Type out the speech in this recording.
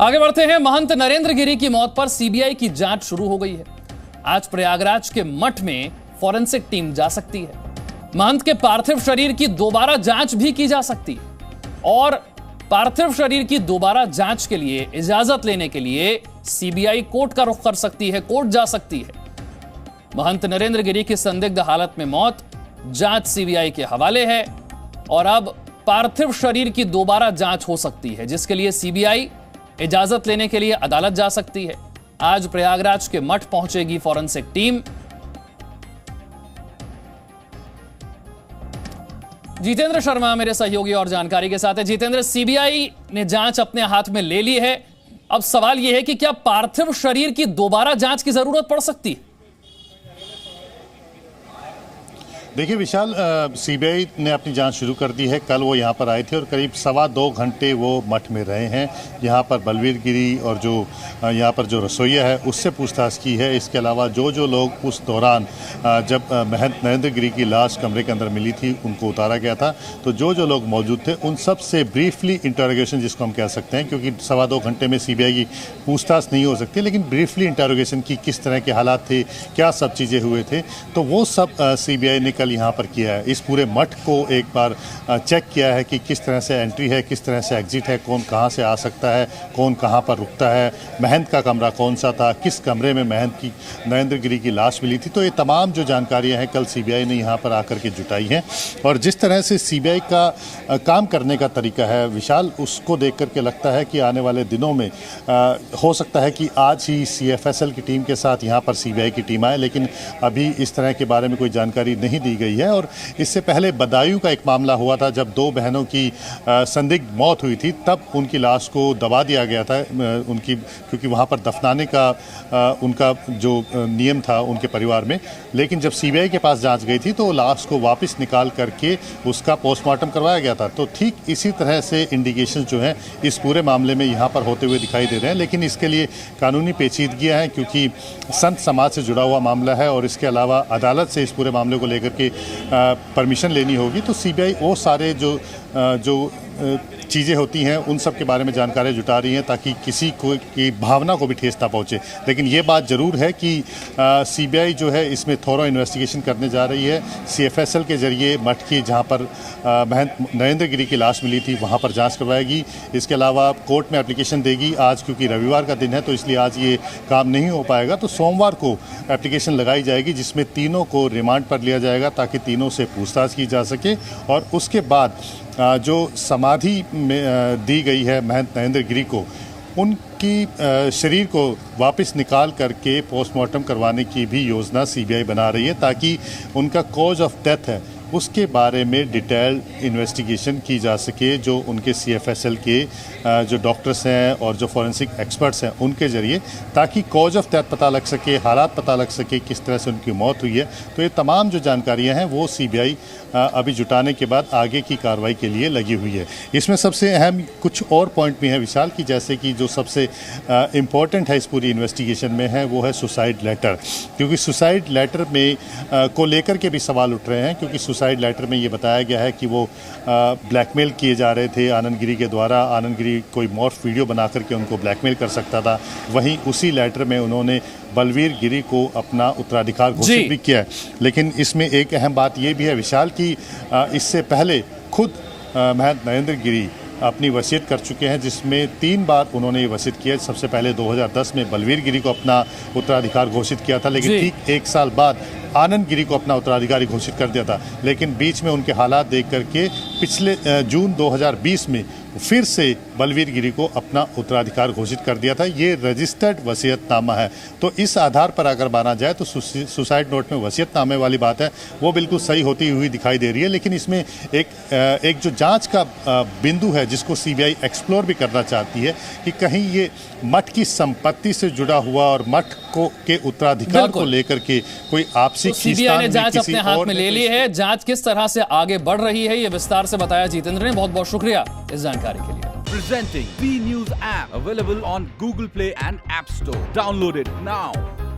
आगे बढ़ते हैं। महंत नरेंद्र गिरी की मौत पर सीबीआई की जांच शुरू हो गई है। आज प्रयागराज के मठ में फॉरेंसिक टीम जा सकती है। महंत के पार्थिव शरीर की दोबारा जांच भी की जा सकती है और पार्थिव शरीर की दोबारा जांच के लिए इजाजत लेने के लिए सीबीआई कोर्ट का रुख कर सकती है, कोर्ट जा सकती है। महंत नरेंद्र गिरी की संदिग्ध हालत में मौत जांच सीबीआई के हवाले है और अब पार्थिव शरीर की दोबारा जांच हो सकती है, जिसके लिए सीबीआई इजाजत लेने के लिए अदालत जा सकती है। आज प्रयागराज के मठ पहुंचेगी फॉरेंसिक टीम। जितेंद्र शर्मा मेरे सहयोगी और जानकारी के साथ है। जितेंद्र, सीबीआई ने जांच अपने हाथ में ले ली है। अब सवाल यह है कि क्या पार्थिव शरीर की दोबारा जांच की जरूरत पड़ सकती है? देखिए विशाल, सीबीआई ने अपनी जांच शुरू कर दी है। कल वो यहाँ पर आए थे और करीब 2.25 घंटे वो मठ में रहे हैं। यहाँ पर बलवीर गिरी और जो यहाँ पर जो रसोइया है उससे पूछताछ की है। इसके अलावा जो लोग उस दौरान जब महंत नरेंद्र गिरी की लाश कमरे के अंदर मिली थी उनको उतारा गया था, तो जो लोग मौजूद थे उन सब से ब्रीफली इंटरोगेशन, जिसको हम कह सकते हैं, क्योंकि 2.25 घंटे में सीबीआई की पूछताछ नहीं हो सकती, लेकिन ब्रीफली इंटरोगेशन की किस तरह के हालात थे, क्या सब चीज़ें हुए थे, तो वो सब सीबीआई ने यहाँ पर किया है। इस पूरे मठ को एक बार चेक किया है कि किस तरह से एंट्री है, किस तरह से एग्जिट है, कौन कहाँ से आ सकता है, कौन कहाँ पर रुकता है, महंत का कमरा कौन सा था, किस कमरे में महंत की नरेंद्र गिरी की लाश मिली थी। तो ये तमाम जो जानकारियां हैं कल सीबीआई ने यहाँ पर आकर के जुटाई हैं। और जिस तरह से सीबीआई का काम करने का तरीका है विशाल, उसको देख करके लगता है कि आने वाले दिनों में हो सकता है कि आज ही CFSL की टीम के साथ यहाँ पर सीबीआई की टीम आए, लेकिन अभी इस तरह के बारे में कोई जानकारी नहीं दी गई है। और इससे पहले बदायूं का एक मामला हुआ था, जब 2 बहनों की संदिग्ध मौत हुई थी, तब उनकी लाश को दबा दिया गया था उनकी, क्योंकि वहां पर दफनाने का उनका जो नियम था उनके परिवार में। लेकिन जब सीबीआई के पास जांच गई थी तो लाश को वापस निकाल करके उसका पोस्टमार्टम करवाया गया था। तो ठीक इसी तरह से इंडिकेशन जो हैं इस पूरे मामले में यहाँ पर होते हुए दिखाई दे रहे हैं। लेकिन इसके लिए कानूनी पेचीदगियाँ हैं, क्योंकि संत समाज से जुड़ा हुआ मामला है और इसके अलावा अदालत से इस पूरे मामले को लेकर के परमिशन लेनी होगी। तो सीबीआई वो सारे जो चीज़ें होती हैं उन सब के बारे में जानकारी जुटा रही हैं, ताकि किसी को की भावना को भी ठेस ना पहुँचे। लेकिन ये बात ज़रूर है कि सीबीआई जो है इसमें थोरो इन्वेस्टिगेशन करने जा रही है। CFSL के जरिए मठ की, जहाँ पर महंत नरेंद्र गिरी की लाश मिली थी, वहाँ पर जांच करवाएगी। इसके अलावा कोर्ट में एप्लीकेशन देगी। आज क्योंकि रविवार का दिन है तो इसलिए आज ये काम नहीं हो पाएगा, तो सोमवार को एप्लीकेशन लगाई जाएगी, जिसमें तीनों को रिमांड पर लिया जाएगा ताकि तीनों से पूछताछ की जा सके। और उसके बाद जो समाधि में दी गई है महंत नरेंद्र गिरी को, उनकी शरीर को वापस निकाल करके पोस्टमार्टम करवाने की भी योजना सीबीआई बना रही है, ताकि उनका कॉज ऑफ डेथ है उसके बारे में डिटेल्ड इन्वेस्टिगेशन की जा सके, जो उनके CFSL के जो डॉक्टर्स हैं और जो फॉरेंसिक एक्सपर्ट्स हैं उनके ज़रिए, ताकि कॉज ऑफ डेथ पता लग सके, हालात पता लग सके, किस तरह से उनकी मौत हुई है। तो ये तमाम जो जानकारियां हैं वो सीबीआई अभी जुटाने के बाद आगे की कार्रवाई के लिए लगी हुई है। इसमें सबसे अहम कुछ और पॉइंट भी हैं विशाल, की जैसे कि जो सबसे इम्पॉर्टेंट है इस पूरी इन्वेस्टिगेशन में है वो है सुसाइड लेटर, क्योंकि सुसाइड लेटर में को लेकर के भी सवाल उठ रहे हैं, क्योंकि सुसाइड लेटर में ये बताया गया है कि वो ब्लैकमेल किए जा रहे थे आनंद गिरी के द्वारा। आनंद गिरी कोई मॉर्फ वीडियो बना करके उनको ब्लैकमेल कर सकता था। वहीं उसी लेटर में उन्होंने बलवीर गिरी को अपना उत्तराधिकार घोषित भी किया है। लेकिन इसमें एक अहम बात ये भी है विशाल कि इससे पहले खुद महंत नरेंद्र गिरी अपनी वसीयत कर चुके हैं, जिसमें 3 बार उन्होंने ये वसीयत किया। सबसे पहले 2010 में बलवीर गिरी को अपना उत्तराधिकार घोषित किया था, लेकिन ठीक 1 साल बाद आनंद गिरी को अपना उत्तराधिकारी घोषित कर दिया था। लेकिन बीच में उनके हालात देख करके पिछले जून 2020 में फिर से बलवीर गिरी को अपना उत्तराधिकार घोषित कर दिया था। ये रजिस्टर्ड वसीयतनामा है, तो इस आधार पर अगर माना जाए तो सुसाइड नोट में वसीयतनामे वाली बात है वो बिल्कुल सही होती हुई दिखाई दे रही है। लेकिन इसमें एक जो जांच का बिंदु है जिसको सीबीआई एक्सप्लोर भी करना चाहती है, कि कहीं ये मठ की संपत्ति से जुड़ा हुआ और मठ को के उत्तराधिकार को लेकर के कोई आपसी सीबीआई ने जांच अपने हाथ में ले ली है। जांच किस तरह से आगे बढ़ रही है ये विस्तार से बताया जितेंद्र ने। बहुत बहुत शुक्रिया इस जानकारी के लिए। Presenting B News app available on Google Play and App Store. Download it now.